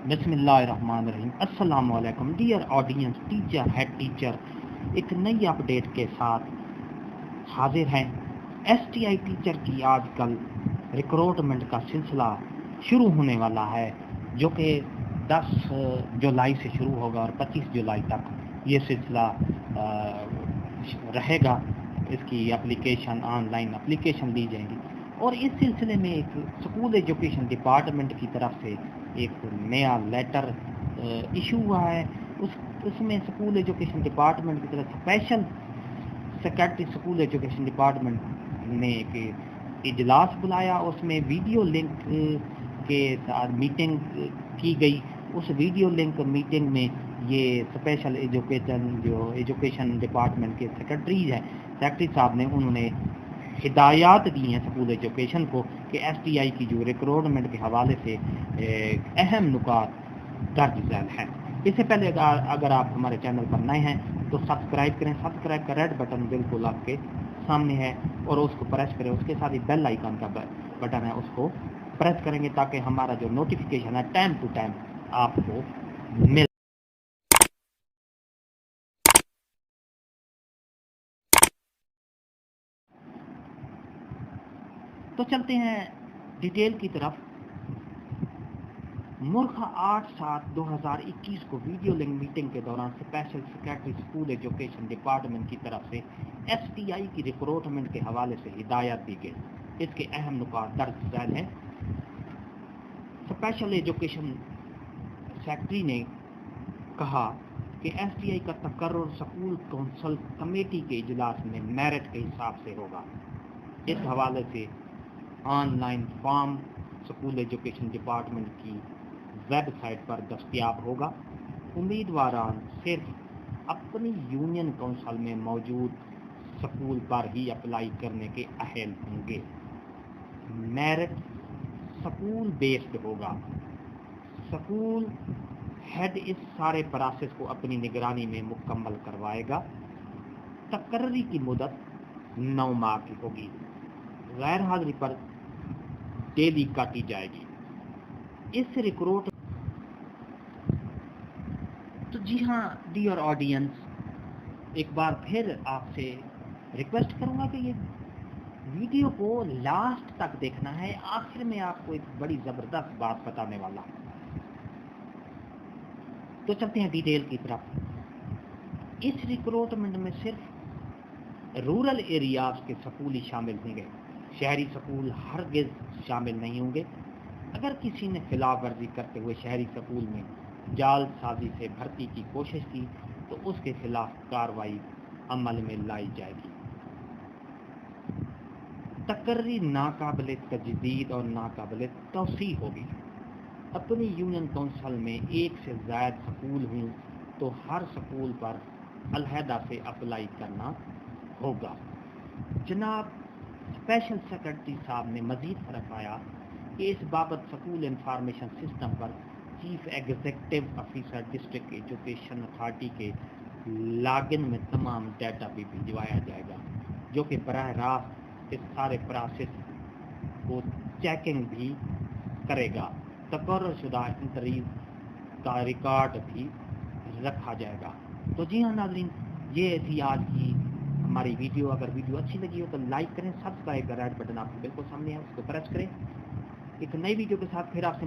بسم اللہ الرحمن الرحیم۔ السلام علیکم dear audience, teacher head teacher ایک نئی اپڈیٹ کے ساتھ حاضر ہیں۔ ایس ٹی آئی ٹیچر کی آج کل ریکروٹمنٹ کا سلسلہ شروع ہونے والا ہے، جو کہ 10 جولائی سے شروع ہوگا اور 25 جولائی تک یہ سلسلہ رہے گا۔ اس کی اپلیکیشن آن لائن اپلیکیشن لی جائیں گی، اور اس سلسلے میں ایک اسکول ایجوکیشن ڈپارٹمنٹ کی طرف سے ایک نیا لیٹر ایشو ہوا ہے۔ اس میں اسکول ایجوکیشن ڈپارٹمنٹ کی طرف special secretary school education department نے ایک اجلاس بلایا، اس میں ویڈیو لنک کے ساتھ میٹنگ کی گئی۔ اس ویڈیو لنک میٹنگ میں یہ اسپیشل ایجوکیشن ڈپارٹمنٹ کے سیکرٹری صاحب نے انہوں نے ہدایات دی ہیں اسکول ایجوکیشن کو کہ ایس ٹی آئی کی جو ریکروٹمنٹ کے حوالے سے اہم نکات درج ذیل ہیں۔ اس سے پہلے اگر آپ ہمارے چینل پر نئے ہیں تو سبسکرائب کریں۔ سبسکرائب کا ریڈ بٹن بالکل آپ کے سامنے ہے اور اس کو پریس کریں۔ اس کے ساتھ ہی بیل آئیکن کا بٹن ہے، اس کو پریس کریں گے تاکہ ہمارا جو نوٹیفیکیشن ہے ٹائم ٹو ٹائم آپ کو مل۔ تو چلتے ہیں ڈیٹیل کی طرف۔ مرخہ 8/7/2021 کو ویڈیو لنک میٹنگ کے دوران special secretary school education department کی طرف سے ایس ٹی آئی کی ریکروٹمنٹ کے حوالے سے ہدایت دی گئی۔ اس کے اہم نکات درج ذیل ہیں۔ اسپیشل ایجوکیشن سیکرٹری نے کہا کہ ایس ٹی آئی کا تقرر اسکول کونسل کمیٹی کے اجلاس میں میرٹ کے حساب سے ہوگا۔ اس حوالے سے on line form school education department کی ویب سائٹ پر دستیاب ہوگا۔ امیدواران صرف اپنی یونین کونسل میں موجود اسکول پر ہی اپلائی کرنے کے اہل ہوں گے۔ میرٹ اسکول بیسڈ ہوگا۔ اسکول ہیڈ اس سارے پروسیس کو اپنی نگرانی میں مکمل کروائے گا۔ تقرری کی مدت 9 ماہ کی ہوگی۔ غیر حاضری پر ڈیلی کاٹی جائے گی۔ اس ریکروٹ تو جی ہاں ڈیئر آڈینس، ایک بار پھر آپ سے ریکویسٹ کروں گا کہ یہ ویڈیو کو لاسٹ تک دیکھنا ہے۔ آخر میں آپ کو ایک بڑی زبردست بات بتانے والا ہوں۔ تو چلتے ہیں ڈیٹیل کی طرف۔ اس ریکروٹمنٹ میں صرف رورل ایریاز کے سکول ہی شامل ہوں گے، شہری سکول ہرگز شامل نہیں ہوں گے۔ اگر کسی نے خلاف ورزی کرتے ہوئے شہری سکول میں جعل سازی سے بھرتی کی کوشش کی تو اس کے خلاف کارروائی عمل میں لائی جائے گی۔ تقرری ناقابل تجدید اور ناقابل توسیع ہوگی۔ اپنی یونین کونسل میں ایک سے زائد سکول ہوں تو ہر سکول پر علیحدہ سے اپلائی کرنا ہوگا۔ جناب اسپیشل سیکرٹری صاحب نے مزید فرمایا کہ اس بابت سکول انفارمیشن سسٹم پر chief executive officer district education authority کے لاگ ان میں تمام ڈیٹا بھی بھجوایا جائے گا، جو کہ براہ راست اس سارے پروسیس کو چیکنگ بھی کرے گا۔ تقرر شدہ انٹرویو کا ریکارڈ بھی رکھا جائے گا۔ تو جی ہاں ناظرین، یہ تھی آج کی ہماری ویڈیو۔ اگر ویڈیو اچھی لگی ہو تو لائک کریں، سبسکرائب کا ریڈ بٹن آپ کو بالکل سامنے ہے، اس کو پریس کریں۔ ایک نئی ویڈیو کے ساتھ پھر آپ سے